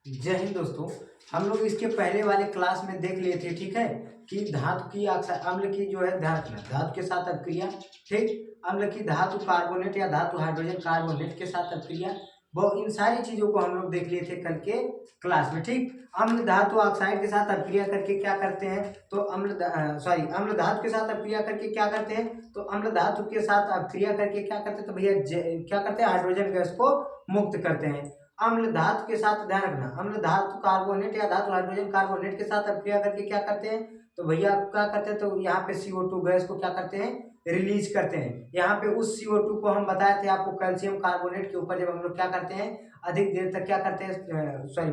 जय हिंद दोस्तों। हम लोग इसके पहले वाले क्लास में देख लिए थे, ठीक है, कि धातु की अम्ल की जो है धातु के साथ अपक्रिया, ठीक, अम्ल की धातु कार्बोनेट या धातु हाइड्रोजन कार्बोनेट के साथ अपक्रिया, वो इन सारी चीजों को हम लोग देख लिए थे कल के क्लास में। ठीक, अम्ल धातु ऑक्साइड के साथ अपक्रिया करके क्या करते हैं, तो अम्ल धातु के साथ अपक्रिया करके क्या करते हैं, तो अम्ल धातु के साथ अपक्रिया करके क्या करते हैं, तो भैया क्या करते हैं, हाइड्रोजन गैस को मुक्त करते हैं। अम्ल धातु के साथ, ध्यान रखना, अम्ल धातु कार्बोनेट या धातु हाइड्रोजन कार्बोनेट के साथ अपक्रिया करके क्या करते हैं, तो भैया क्या करते हैं, तो यहाँ पे CO2 गैस को क्या करते हैं, रिलीज करते हैं। यहाँ पे उस CO2 को हम बताए थे आपको कैल्शियम कार्बोनेट के ऊपर, जब हम लोग क्या करते हैं, अधिक देर तक क्या करते हैं,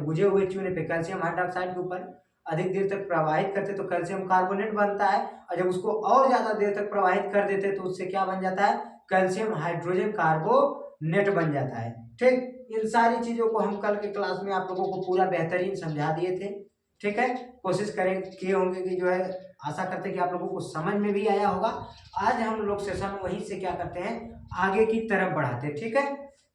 बुझे हुए चूने पे कैल्शियम हाइड्रोक्साइड के ऊपर अधिक देर तक प्रवाहित करते तो कैल्शियम कार्बोनेट बनता है, और जब उसको और ज्यादा देर तक प्रवाहित कर देते तो उससे क्या बन जाता है, कैल्शियम हाइड्रोजन कार्बोनेट बन जाता है। ठीक, इन सारी चीजों को हम कल के क्लास में आप लोगों को पूरा बेहतरीन समझा दिए थे। ठीक है, कोशिश करें किए होंगे कि जो है, आशा करते हैं कि आप लोगों को समझ में भी आया होगा। आज हम लोग सेशन वहीं से क्या करते हैं, आगे की तरफ बढ़ाते हैं। ठीक है,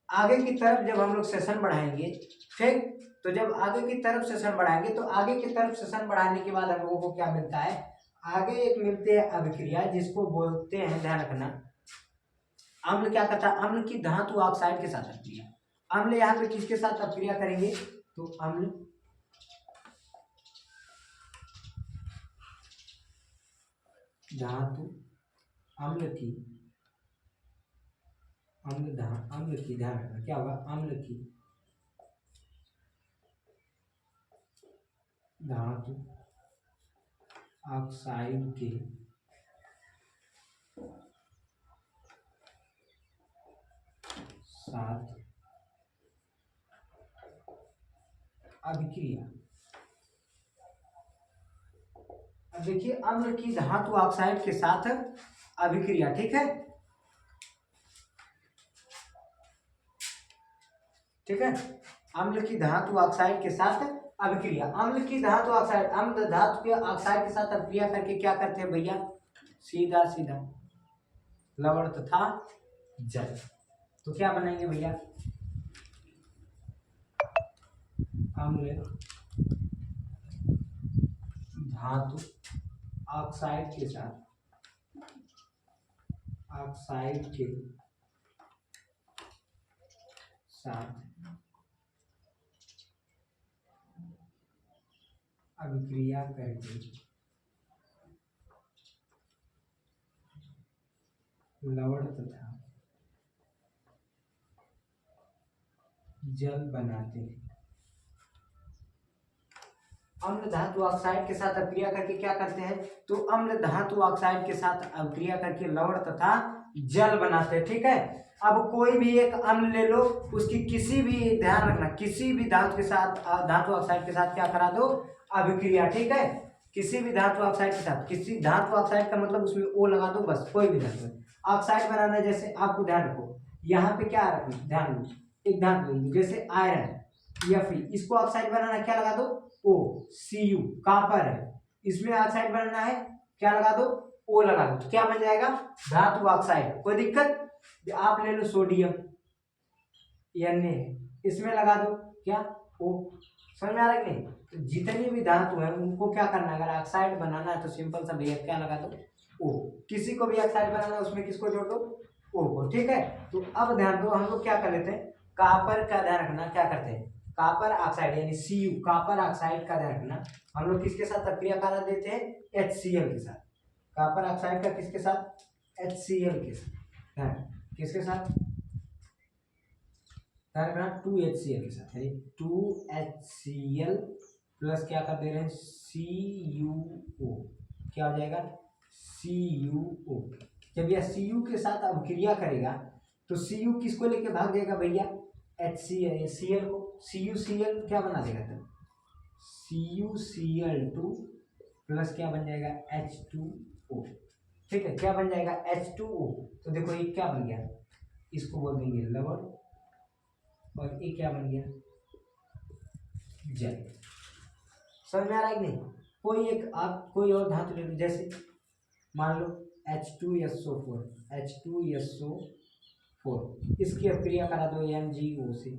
आगे की तरफ जब हम लोग सेशन बढ़ाएंगे, ठीक, तो जब आगे की तरफ सेशन बढ़ाएंगे तो आगे की तरफ सेशन बढ़ाने के बाद हम लोगों को क्या मिलता है, आगे एक मिलती है अभिक्रिया जिसको बोलते हैं, ध्यान रखना, अम्ल क्या करता है, अम्ल की धातु ऑक्साइड के साथ अपक्रिया। अम्ल यहाँ पे किसके साथ अपक्रिया करेंगे, तो अम्ल धातु अम्ल की ध्यान रखना क्या होगा, अम्ल की धातु ऑक्साइड के साथ अभिक्रिया। अब देखिए, अम्ल की धातु ऑक्साइड के साथ अभिक्रिया, ठीक है, ठीक है, अम्ल की धातु ऑक्साइड के साथ अभिक्रिया। अम्ल की धातु ऑक्साइड, अम्ल धातु के ऑक्साइड के साथ अभिक्रिया करके क्या करते हैं भैया, सीधा सीधा लवण तथा जल। तो क्या बनाएंगे भैया, अम्ल धातु ऑक्साइड के साथ अभिक्रिया करके लवण तथा जल बनाते हैं। अम्ल धातु ऑक्साइड के साथ अभिक्रिया करके क्या करते हैं, तो अम्ल धातु ऑक्साइड के साथ अभिक्रिया करके लवण तथा जल बनाते हैं। ठीक है, अब कोई भी एक अम्ल ले लो, उसकी किसी भी, ध्यान रखना, किसी भी धातु के साथ, धातु ऑक्साइड के साथ क्या करा दो, अभिक्रिया। ठीक है, किसी भी धातु ऑक्साइड के साथ, किसी धातु ऑक्साइड का मतलब उसमें O लगा दो बस, कोई भी धातु ऑक्साइड बनाना है। जैसे आपको ध्यान रखो, यहाँ पे क्या रखना, ध्यान दो, एक धातु जैसे आयरन या Fe, इसको ऑक्साइड बनाना क्या लगा दो, O। Cu कॉपर है, इसमें ऑक्साइड बनाना है, क्या लगा दो, O लगा दो, तो क्या बन जाएगा, धातु ऑक्साइड। कोई दिक्कत, आप ले लो सोडियम Na, इसमें लगा दो क्या, O। समझ में आ रहा है कि नहीं, तो जितनी भी धातु है उनको क्या करना है, अगर ऑक्साइड बनाना है तो सिंपल सा भैया क्या लगा दो, O। किसी को भी ऑक्साइड बनाना है उसमें किसको जोड़ दो, O को। ठीक है, तो अब ध्यान दो, हम लोग क्या कर लेते हैं, कॉपर का ध्यान रखना, क्या करते हैं, कॉपर ऑक्साइड यानी Cu, कॉपर ऑक्साइड का ध्यान रखना, हम लोग किसके साथ अभिक्रिया करा देते हैं, HCl के साथ। कॉपर ऑक्साइड का किसके साथ, HCl के साथ, किसके साथ, 2HCl के साथ, 2HCl प्लस क्या कर दे रहे हैं, CuO, क्या हो जाएगा, CuO। जब यह Cu के साथ अभिक्रिया करेगा तो Cu किसको लेके भाग जाएगा भैया, HCl को, CuCl क्या बना देगा, तब CuCl2 प्लस क्या बन जाएगा, H2O। ठीक है, क्या बन जाएगा, H2O। तो देखो ये क्या बन गया, इसको बोल देंगे लवण, और ये क्या बन गया, जल। समझ में आ रहा है कि नहीं, कोई एक आप कोई और धातु ले लो, जैसे मान लो H2SO4, इसकी अभिक्रिया करा दो MgO से।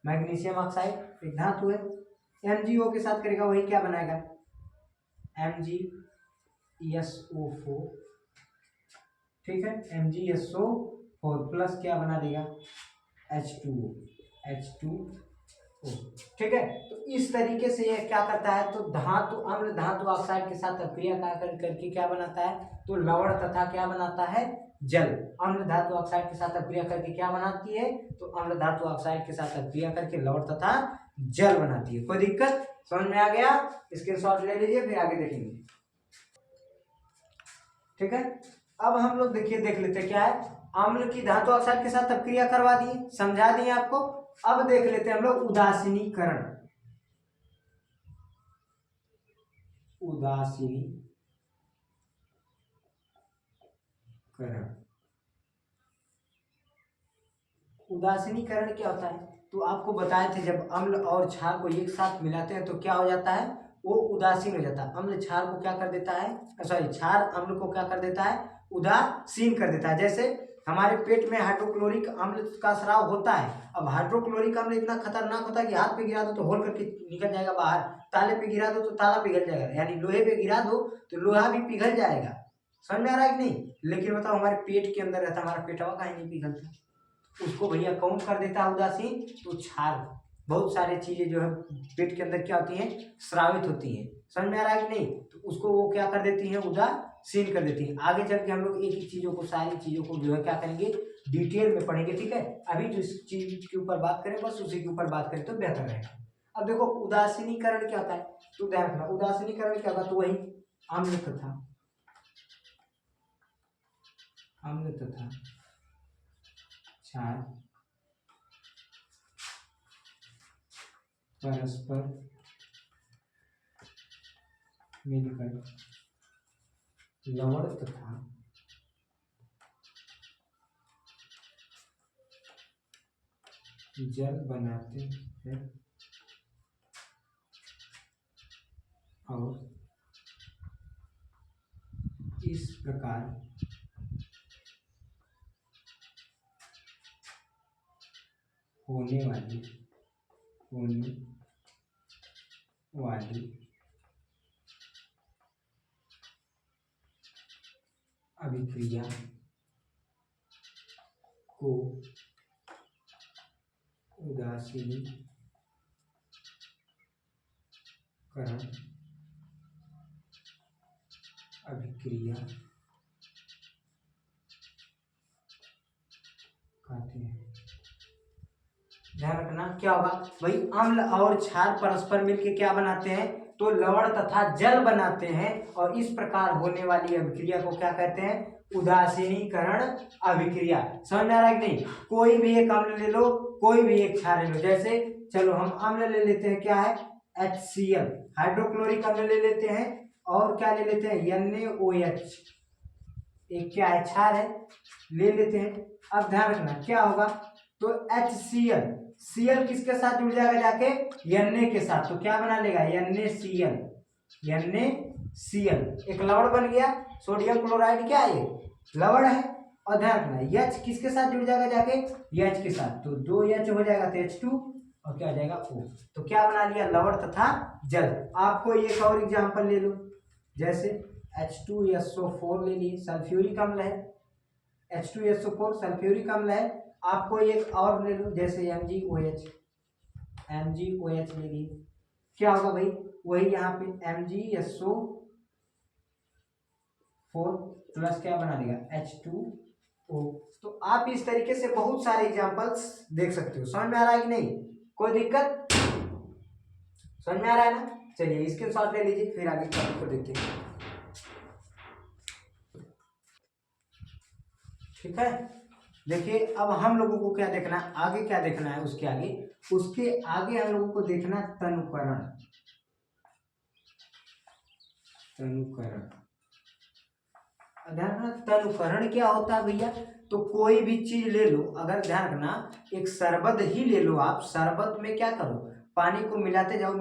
मैग्नीशियम ऑक्साइड एक धातु है, MgO के साथ करेगा वही क्या बनाएगा, MgSO4, ठीक है, MgSO4 प्लस क्या बना देगा, H2O, ठीक है। तो इस तरीके से ये क्या करता है, तो धातु अम्ल धातु ऑक्साइड के साथ अभिक्रिया करके क्या बनाता है, तो लवण तथा क्या बनाता है, जल। अम्ल धातु ऑक्साइड के साथ अभिक्रिया करके क्या बनाती है, तो अम्ल धातु ऑक्साइड के साथ अभिक्रिया करके लवण तथा जल बनाती है। कोई दिक्कत, समझ में आ गया, स्क्रीनशॉट ले लीजिए, फिर आगे देखेंगे, ठीक है। अब हम लोग देखिए देख लेते हैं क्या है, अम्ल की धातु ऑक्साइड के साथ अभिक्रिया करवा दी, समझा दिए आपको। अब देख लेते हैं हम लोग उदासीनीकरण। उदासीनीकरण क्या होता है, तो आपको बताए थे जब अम्ल और क्षार को एक साथ मिलाते हैं तो क्या हो जाता है, वो उदासीन हो जाता है। अम्ल क्षार को क्या कर देता है, सॉरी क्षार अम्ल को क्या कर देता है, उदासीन कर देता है। जैसे हमारे पेट में हाइड्रोक्लोरिक अम्ल का स्राव होता है। अब हाइड्रोक्लोरिक अम्ल इतना खतरनाक होता है कि हाथ पे गिरा दो तो होल करके निकल जाएगा बाहर, ताले पे गिरा दो तो ताला पिघल जाएगा, यानी लोहे पे गिरा दो तो लोहा भी पिघल जाएगा। समझ में आ रहा है कि नहीं, लेकिन बताओ हमारे पेट के अंदर रहता है, हमारा पेटवा कहीं नहीं पिघलता, उसको भैया कौन कर देता है उदासीन, तो क्षार। बहुत सारी चीजें जो है पेट के अंदर क्या होती हैं, स्रावित होती हैं। समझ में आ रहा है कि नहीं, तो उसको वो क्या कर देती है, उदासीन कर देती है। आगे चल के हम लोग एक एक चीजों को, सारी चीजों को जो है क्या करेंगे, डिटेल में पढ़ेंगे, ठीक है। अभी जो इस चीज के ऊपर बात करें, बस उसी के ऊपर बात करें तो बेहतर रहेगा। अब देखो उदासीनीकरण क्या होता है, तो ध्यान रखना उदासीनीकरण क्या होगा, तो वही अम्ल तथा क्षार परस्पर मिलकर लवण तथा जल बनाते हैं और इस प्रकार होने वाली अभिक्रिया को उदासीनीकरण अभिक्रिया कहते हैं। ध्यान रखना क्या होगा भाई, अम्ल और क्षार परस्पर मिलकर क्या बनाते हैं, तो लवण तथा जल बनाते हैं, और इस प्रकार होने वाली अभिक्रिया को क्या कहते हैं, उदासीनीकरण अभिक्रिया। समझ में आ रहा है कि नहीं, कोई भी एक अम्ल ले लो, कोई भी एक क्षार ले लो। जैसे चलो हम अम्ल ले लेते हैं, क्या है, HCl, हाइड्रोक्लोरिक अम्ल ले लेते हैं, और क्या ले लेते हैं, NaOH, एक क्या है, क्षार है, ले लेते हैं। अब ध्यान रखना क्या होगा, तो HCl, Cl किसके साथ जुड़ जाएगा जाके, Na के साथ, तो क्या बना लेगा, NaCl, एक लवण बन गया। सोडियम क्लोराइड क्या है, लवण है। और ध्यान रखना H किसके साथ जुड़ जाएगा जाके, H के साथ, तो 2H हो जाएगा तो H2, और क्या आ जाएगा O, तो क्या बना लिया, लवण तथा जल। आपको एक और एग्जांपल ले लो, जैसे H2SO4 ले लिए, सल्फ्यूरिक अम्ल है, H2SO4 सल्फ्यूरिक अम्ल है। आपको एक और ले लो, जैसे MgOH ले लिए, क्या होगा भाई, वही यहाँ पे MgSO4 प्लस क्या बना देगा, H2O। तो आप इस तरीके से बहुत सारे एग्जांपल्स देख सकते हो। समझ में आ रहा है कि नहीं, कोई दिक्कत, समझ में आ रहा है ना। चलिए इसके साथ ले लीजिए, फिर आगे टॉपिक को देखते हैं, ठीक है। देखिए अब हम लोगों को क्या देखना है, आगे क्या देखना है, उसके आगे हम लोगों को देखना तनुकरण। तनुकरण क्या होता है भैया, तो कोई भी चीज ले लो, अगर ध्यान रखना, एक शरबत ही ले लो आप, शरबत में क्या करो, पानी को मिलाते जाओ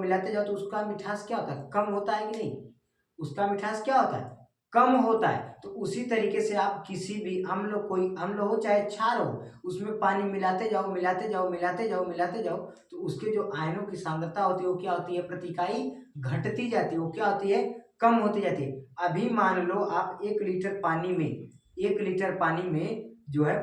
तो उसका मिठास क्या होता है, कम होता है कि नहीं, उसका मिठास क्या होता है, कम होता है, तो उसी तरीके से आप किसी भी अम्ल, कोई अम्ल हो चाहे क्षार हो, उसमें पानी मिलाते जाओ मिलाते जाओ मिलाते जाओ मिलाते जाओ, तो उसके जो आयनों की सांद्रता होती है वो क्या होती है, प्रति इकाई घटती जाती है, वो क्या होती है, कम होती जाती है। अभी मान लो आप 1 लीटर पानी में, 1 लीटर पानी में जो है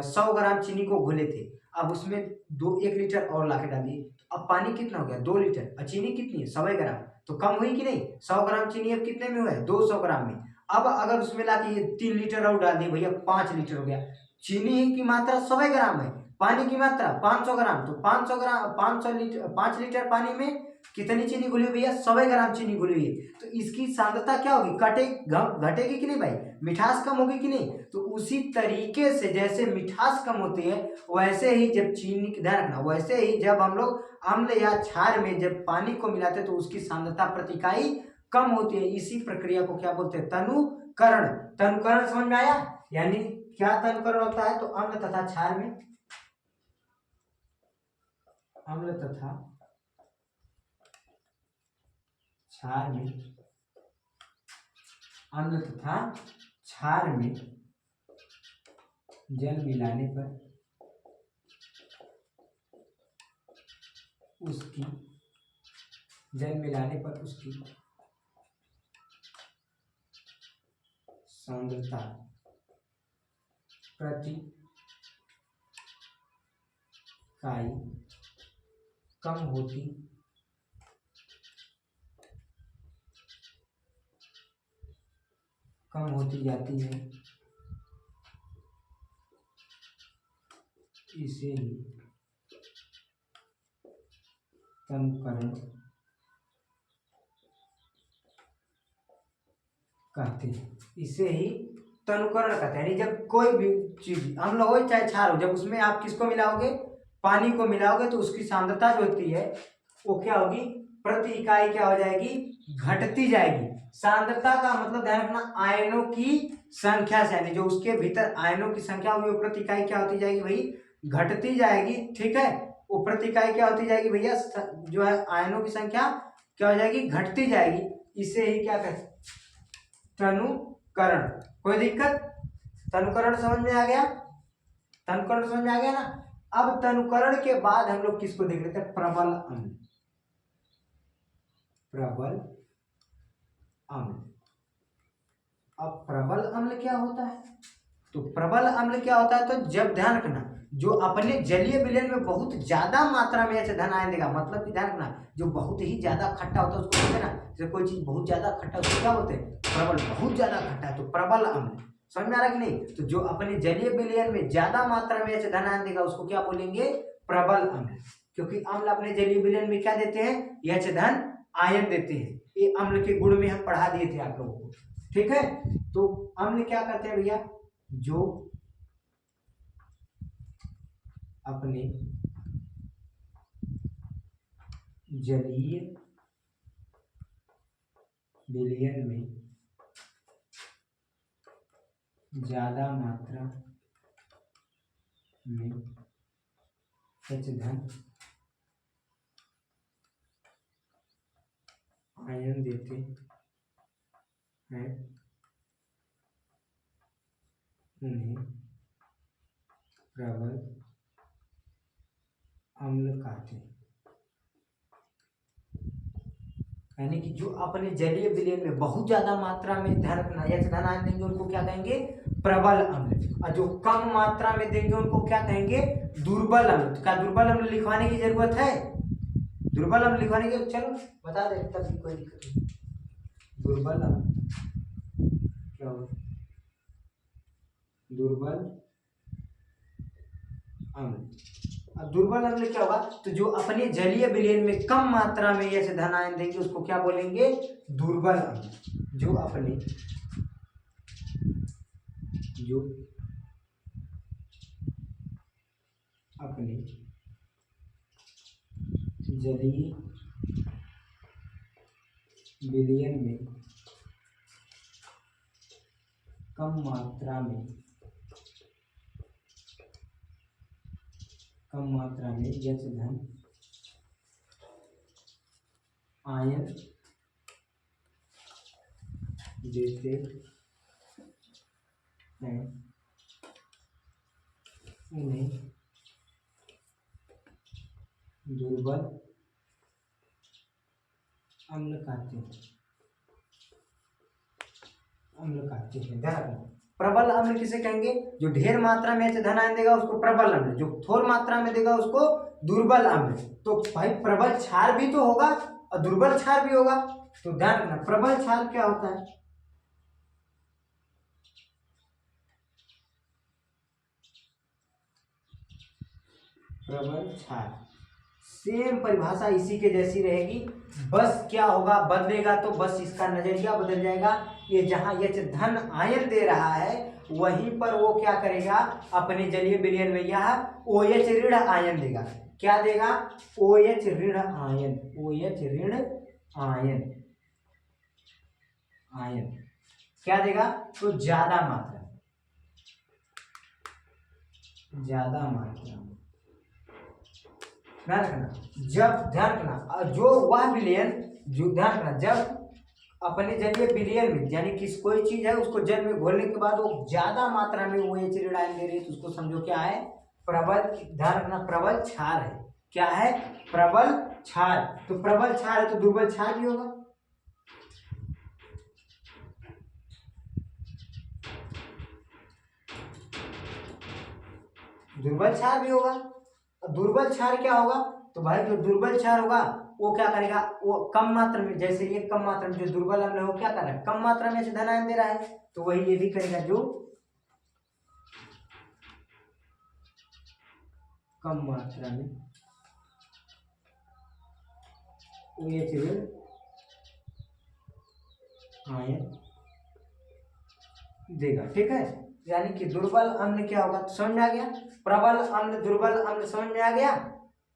100 ग्राम चीनी को घोले थे, अब उसमें 1 लीटर और ला के डाल दिए, तो अब पानी कितना हो गया, 2 लीटर, और चीनी कितनी है, 100 ग्राम, तो कम हुई कि नहीं, 100 ग्राम चीनी अब कितने में हुआ है, 200 ग्राम में। अब अगर उसमें ला के ये 3 लीटर और डाल दिए भैया, 5 लीटर हो गया। चीनी की मात्रा 100 ग्राम है, पानी की मात्रा 500 ग्राम, तो 500 ग्राम, 500 लीटर, 5 लीटर पानी में कितनी चीनी घुली हुई भैया, 100 ग्राम चीनी घुली हुई है। तो इसकी सांद्रता क्या होगी, घटेगी कि नहीं भाई, मिठास कम होगी कि नहीं। तो उसी तरीके से जैसे मिठास कम होती है, वैसे ही जब चीनी, ध्यान रखना, वैसे ही जब हम लोग अम्ल या क्षार में जब पानी को मिलाते हैं तो उसकी सांद्रता प्रति इकाई कम होती है। इसी प्रक्रिया को क्या बोलते हैं, तनुकरण। तनुकरण समझ में आया, यानी क्या तनुकरण होता है, तो अम्ल तथा क्षार में, अम्ल तथा क्षार में, अम्ल तथा क्षार में जल मिलाने पर उसकी, जल मिलाने पर उसकी सांद्रता प्रति इकाई कम होती जाती है, इसे ही तनुकरण कहते हैं। इसे ही तनुकरण कहते हैं। यानी जब कोई भी चीज अम्ल हो चाहे क्षार हो, जब उसमें आप किसको मिलाओगे, पानी को मिलाओगे, तो उसकी सांद्रता जो होती है वो क्या होगी, प्रति इकाई क्या हो जाएगी, घटती जाएगी। सांद्रता का मतलब ध्यान रखना आयनों की संख्या से, यानी जो उसके भीतर आयनों की संख्या होगी वो प्रति इकाई क्या होती जाएगी भाई, घटती जाएगी। ठीक है, वो प्रति इकाई क्या होती जाएगी भैया, जो है आयनों की संख्या क्या हो जाएगी, घटती जाएगी। इसे ही क्या कहते, तनुकरण। कोई दिक्कत, तनुकरण समझ में आ गया, तनुकरण समझ में आ गया ना। अब तनुकरण के बाद हम लोग किसको देख लेते हैं, प्रबल अम्ल। प्रबल अम्ल, अब प्रबल अम्ल क्या होता है, तो प्रबल अम्ल क्या होता है, तो जब, ध्यान रखना, जो अपने जलीय विलयन में बहुत ज्यादा मात्रा में ऐसे धन आयन देगा, मतलब कि ध्यान रखना, जो बहुत ही ज्यादा खट्टा होता है उसको बोलते हैं ना, जैसे कोई चीज बहुत ज्यादा खट्टा उसको क्या बोलते हैं, प्रबल, बहुत ज्यादा खट्टा है तो प्रबल अम्ल। समझ में आ रहा कि नहीं, तो जो अपने जलीय विलयन में ज्यादा मात्रा में ऐसे धन आयन देगा उसको क्या बोलेंगे, प्रबल अम्ल। क्योंकि अम्ल अपने जलीय विलयन में क्या देते हैं, यह धन आयन देते हैं। ये अम्ल के गुण में हम पढ़ा दिए थे आप लोगों को, ठीक है। तो अम्ल क्या करते हैं भैया, जो अपने जलीय विलयन में ज्यादा मात्रा में धन आयन देते हैं, उन्हें प्रबल अम्ल कहते हैं। यानी कि जो अपने जलीय विलयन में बहुत ज्यादा मात्रा में धन आयन देंगे उनको क्या कहेंगे, प्रबल अम्ल। और जो कम मात्रा में देंगे उनको क्या कहेंगे, दुर्बल अम्ल। तो क्या दुर्बल अम्ल लिखवाने की जरूरत है, दुर्बल अम्ल लिखवाने की, चलो बता दे, तब कोई दिक्कत नहीं। दुर्बल अम्ल क्या हो, दुर्बल अम्ल। अब दुर्बल अम्ल क्या होगा, तो जो अपने जलीय विलयन में कम मात्रा में ऐसे धन आयन देंगे उसको क्या बोलेंगे, दुर्बल अम्ल। जो अपने जलीय विलयन में कम मात्रा में यच धन आयन देते हैं इन्हें दुर्बल अम्ल कहते हैं। ध्यान रखना, प्रबल अम्ल किसे कहेंगे? जो ढेर मात्रा में धन आयन देगा उसको प्रबल अम्ल, जो थोड़ मात्रा में देगा उसको दुर्बल अम्ल। तो भाई प्रबल क्षार भी तो होगा और दुर्बल क्षार भी होगा। तो ध्यान रखना, प्रबल क्षार क्या होता है? प्रबल क्षार सेम परिभाषा इसी के जैसी रहेगी, बस क्या होगा, बदलेगा तो बस इसका नजरिया बदल जाएगा। ये जहां H धन आयन दे रहा है वहीं पर वो क्या करेगा, अपने जलीय विलयन में यह OH ऋण आयन देगा। क्या देगा? OH ऋण आयन, OH ऋण आयन क्या देगा? तो ज्यादा मात्रा में। ध्यान रखना, जब ध्यान रखना जो वह विलयन, जो ध्यान रखना जब अपने जलीय विलयन में यानी कि कोई चीज है उसको जल में घोलने के बाद वो ज्यादा मात्रा में वो OH ऋण आयन दे रही है तो उसको समझो क्या है? प्रबल। ध्यान रखना, प्रबल क्षार है। क्या है? प्रबल क्षार। तो प्रबल क्षार है तो दुर्बल क्षार भी होगा। दुर्बल क्षार भी होगा। दुर्बल क्षार क्या होगा? तो भाई जो दुर्बल क्षार होगा वो क्या करेगा, वो कम मात्रा में, जैसे ये कम मात्रा में जो दुर्बल अम्ल है वो क्या कर रहा है, कम मात्रा में धन आयन दे रहा है, तो वही ये भी करेगा जो कम मात्रा में OH ऋण आयन देगा। ठीक है, यानी कि दुर्बल अम्ल क्या होगा, तो समझ में आ गया। प्रबल अम्ल, दुर्बल अम्ल समझ में आ गया।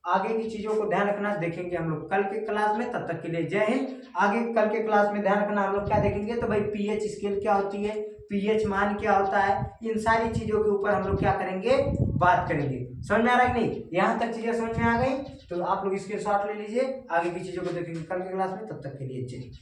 आगे की चीजों को ध्यान रखना, देखेंगे हम लोग कल के क्लास में। तब तक के लिए जय हिंद। आगे कल के क्लास में ध्यान रखना हम लोग क्या देखेंगे, तो भाई पीएच स्केल क्या होती है, पीएच मान क्या होता है, इन सारी चीजों के ऊपर हम लोग क्या करेंगे, बात करेंगे। समझ में आ रहा है कि नहीं? यहाँ तक चीजें समझ में आ गई तो आप लोग स्क्रीनशॉट ले लीजिए। आगे की चीजों को देखेंगे कल के क्लास में। तब तक के लिए जय हिंद।